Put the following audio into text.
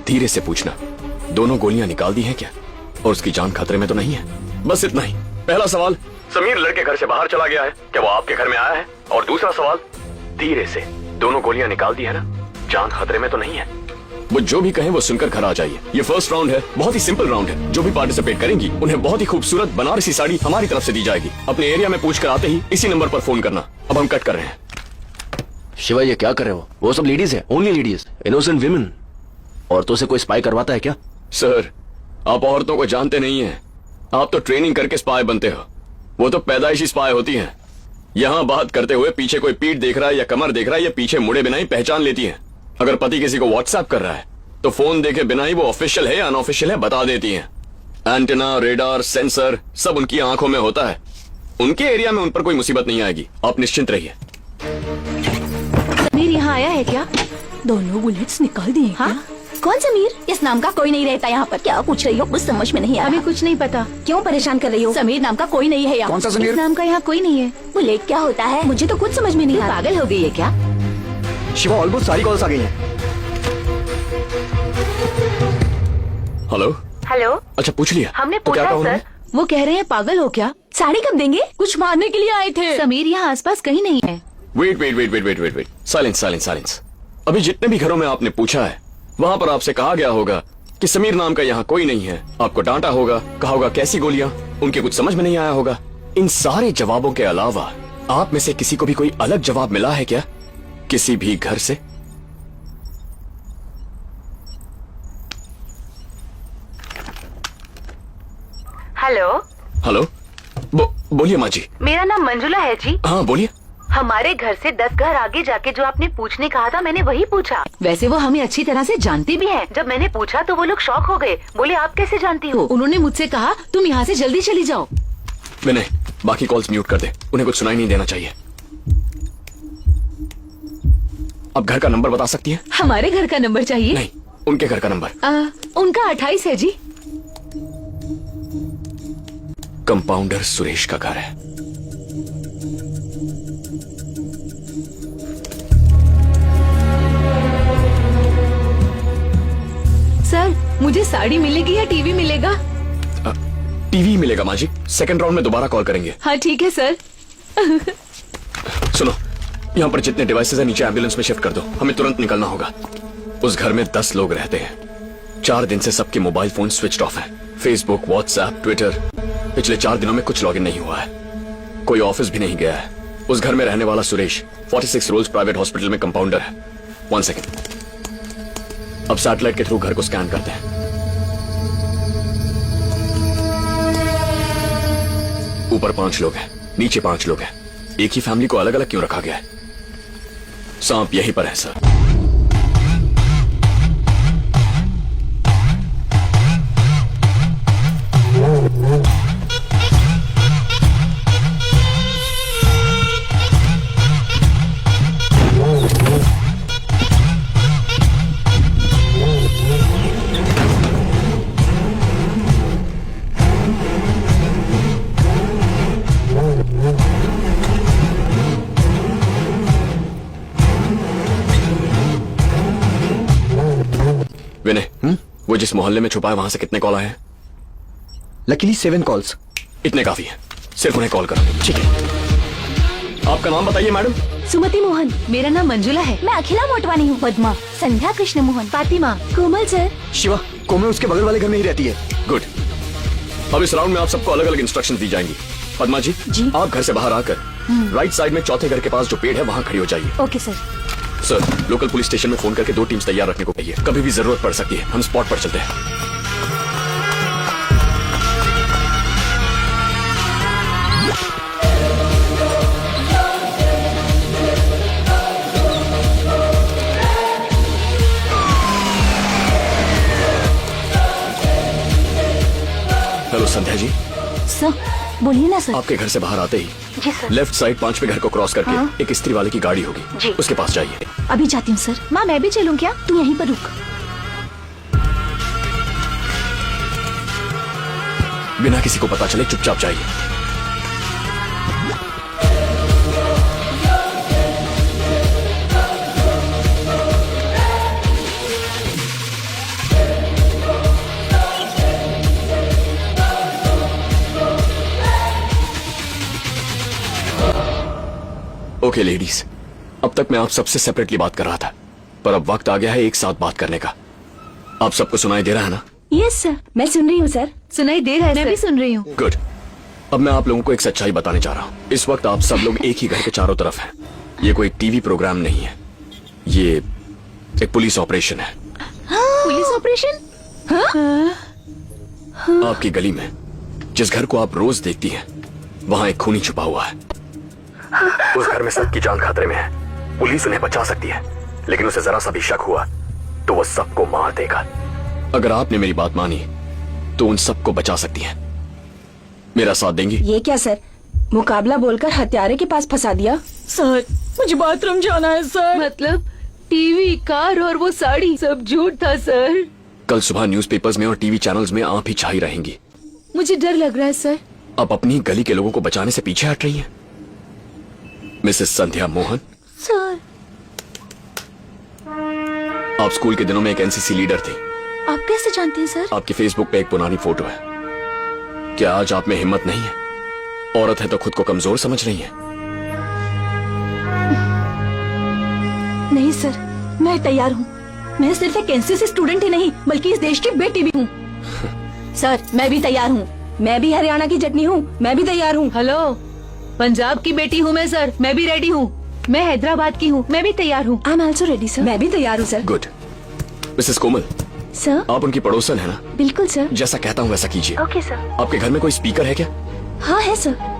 धीरे से पूछना, दोनों गोलियां निकाल दी हैं क्या और उसकी जान खतरे में तो नहीं है? बस इतना ही। पहला सवाल, समीर लड़के घर से बाहर चला गया है क्या वो आपके घर में आया है? और दूसरा सवाल, धीरे से, दोनों गोलियां निकाल दी है ना, जान खतरे में तो नहीं है? वो जो भी कहें वो सुनकर घर आ जाइए। ये फर्स्ट राउंड है, बहुत ही सिंपल राउंड है। जो भी पार्टिसिपेट करेंगी उन्हें बहुत ही खूबसूरत बनारसी साड़ी हमारी तरफ से दी जाएगी। अपने एरिया में पूछ कर आते ही इसी नंबर पर फोन करना। अब हम कट कर रहे हैं। शिवा ये क्या कर रहे हो? वो सब लेडीज है, ओनली लेडीज, इनोसेंट विमेन। औरतों से कोई स्पाई करवाता है क्या? सर, आप औरतों को जानते नहीं हैं। आप तो ट्रेनिंग करके स्पाई बनते हो, वो तो पैदाइशी स्पाई होती हैं। यहाँ बात करते हुए पीछे कोई पीठ देख रहा है या कमर देख रहा है या पीछे मुड़े बिना ही पहचान लेती हैं। अगर पति किसी को व्हाट्सएप कर रहा है तो फोन देखे बिना ही वो ऑफिशियल है या अनऑफिशियल है बता देती हैं। एंटेना, रेडार, सेंसर सब उनकी आंखों में होता है। उनके एरिया में उन पर कोई मुसीबत नहीं आएगी, आप निश्चिंत रहिए। समीर यहाँ आया है क्या? दोनों बुलेट्स निकाल दिए। हाँ? कौन समीर? इस नाम का कोई नहीं रहता यहाँ पर। क्या पूछ रही हो? कुछ समझ में नहीं आ रहा। हमें कुछ नहीं पता। क्यों परेशान कर रही हो? समीर नाम का कोई नहीं है यहाँ। कौन सा समीर? इस नाम का यहाँ कोई नहीं है। बुलेट क्या होता है? मुझे तो कुछ समझ में नहीं आ रहा। पागल हो गई है क्या? शिवा, ऑलमोस्ट सारी कॉल्स आ गई हैं। हेलो हेलो, अच्छा पूछ लिया? हमने तो क्या पूछा कहा उन्होंने? सर। वो कह रहे हैं पागल हो क्या? साड़ी कब देंगे? कुछ मारने के लिए आए थे। समीर यहाँ आसपास कहीं नहीं है। Wait wait wait wait wait wait wait, silence silence silence. अभी जितने भी घरों में आपने पूछा है वहाँ पर आपसे कहा गया होगा कि समीर नाम का यहाँ कोई नहीं है। आपको डांटा होगा, कहा होगा कैसी गोलियां, उनके कुछ समझ में नहीं आया होगा। इन सारे जवाबों के अलावा आप में से किसी को भी कोई अलग जवाब मिला है क्या किसी भी घर से? हेलो, हेलो, बोलिए माँ जी। मेरा नाम मंजुला है जी। हाँ बोलिए। हमारे घर से 10 घर आगे जाके जो आपने पूछने कहा था, मैंने वही पूछा। वैसे वो हमें अच्छी तरह से जानती भी है। जब मैंने पूछा तो वो लोग शॉक हो गए, बोले आप कैसे जानती हो? उन्होंने मुझसे कहा तुम यहाँ से जल्दी चली जाओ। विनय, बाकी कॉल्स म्यूट कर दे, उन्हें कुछ सुनाई नहीं देना चाहिए। अब घर का नंबर बता सकती है? हमारे घर का नंबर चाहिए? नहीं, उनके घर का नंबर। उनका 28 है जी। कंपाउंडर सुरेश का घर है। सर, मुझे साड़ी मिलेगी या टीवी मिलेगा? टीवी मिलेगा माँ जी, सेकंड राउंड में दोबारा कॉल करेंगे। हाँ ठीक है सर। सुनो, यहाँ पर जितने डिवाइसेस है नीचे एम्बुलेंस में शिफ्ट कर दो, हमें तुरंत निकलना होगा। उस घर में 10 लोग रहते हैं। 4 दिन से सबके मोबाइल फोन स्विच ऑफ है। फेसबुक, व्हाट्सएप, ट्विटर, पिछले 4 दिनों में कुछ लॉगिन नहीं हुआ है। कोई ऑफिस भी नहीं गया है। उस घर में रहने वाला सुरेश 46 रोल्स प्राइवेट हॉस्पिटल में कंपाउंडर है। 1 सेकेंड, अब सैटेलाइट के थ्रू घर को स्कैन करते हैं। ऊपर 5 लोग हैं, नीचे 5 लोग हैं। एक ही फैमिली को अलग अलग क्यों रखा गया है? सांप यहीं पर है सर। विनय, वो जिस मोहल्ले में छुपा है वहां से कितने कॉल आए हैं? Luckily 7 calls. इतने काफी है, सिर्फ उन्हें कॉल करो। ठीक है। आपका नाम बताइए मैडम। सुमति मोहन। मेरा नाम मंजुला है। मैं अखिला मोटवानी हूँ। पद्मा, संध्या कृष्ण मोहन, फातिमा, कोमल सर। शिवा, कोमल उसके बगल वाले घर में ही रहती है। गुड। अब इस राउंड में आप सबको अलग अलग इंस्ट्रक्शंस दी जाएंगी। पद्मा जी, आप घर से बाहर आकर राइट साइड में चौथे घर के पास जो पेड़ है वहाँ खड़ी हो जाइए। Okay sir. Sir, local police station में फोन करके 2 टीम्स तैयार रखने को कहिए, कभी भी जरूरत पड़ सकती है। हम स्पॉट पर चलते हैं। हेलो संध्या जी। सर, बोलिए ना सर। आपके घर से बाहर आते ही जी सर। लेफ्ट साइड 5वें घर को क्रॉस करके एक इस्त्री वाले की गाड़ी होगी, जी। उसके पास जाइए। अभी जाती हूँ सर। माँ मैं भी चलूँ क्या? तू यहीं पर रुक। बिना किसी को पता चले चुपचाप जाइए। ओके लेडीज, अब तक मैं आप सबसे सेपरेटली बात कर रहा था, पर अब वक्त आ गया है एक साथ बात करने का। आप सबको सुनाई दे रहा है ना? यस सर, मैं सुन रही हूँ सर। सुनाई दे रहा है, मैं भी सुन रही हूँ। गुड। अब मैं आप लोगों को एक सच्चाई बताने जा रहा हूँ। इस वक्त आप सब लोग एक ही घर के चारों तरफ हैं। ये कोई टीवी प्रोग्राम नहीं है, ये एक पुलिस ऑपरेशन है। Police operation? आपकी गली में जिस घर को आप रोज देखती हैं, वहां एक खूनी छुपा हुआ है। उस घर में सबकी जान खतरे में है। पुलिस उन्हें बचा सकती है, लेकिन उसे जरा सा भी शक हुआ तो वो सबको मार देगा। अगर आपने मेरी बात मानी तो उन सबको बचा सकती हैं। मेरा साथ देंगी? ये क्या सर, मुकाबला बोलकर हत्यारे के पास फंसा दिया। सर मुझे बाथरूम जाना है सर। मतलब टीवी, कार और वो साड़ी सब झूठ था सर। कल सुबह न्यूज़पेपर्स में और टीवी चैनल्स में आप ही छाई रहेंगी। मुझे डर लग रहा है सर। आप अपनी गली के लोगों को बचाने से पीछे हट रही हैं। मिसेस संध्या मोहन, सर आप स्कूल के दिनों में एक एनसीसी लीडर थी। आप कैसे जानते हैं सर? आपकी फेसबुक पे एक पुरानी फोटो है। क्या आज आप में हिम्मत नहीं है? औरत है तो खुद को कमजोर समझ रही है। नहीं सर, मैं तैयार हूँ। मैं सिर्फ एक एनसीसी स्टूडेंट ही नहीं, बल्कि इस देश की बेटी भी हूँ। सर मैं भी तैयार हूँ। मैं भी हरियाणा की चटनी हूँ, मैं भी तैयार हूँ। हेलो, पंजाब की बेटी हूँ मैं सर, मैं भी रेडी हूँ। मैं हैदराबाद की हूँ, मैं भी तैयार हूँ। I am also ready sir. मैं भी तैयार हूँ सर। गुड। मिसेस कोमल, सर आप उनकी पड़ोसन है ना? बिल्कुल सर। जैसा कहता हूँ वैसा कीजिए। Okay sir. आपके घर में कोई स्पीकर है क्या? हाँ है सर।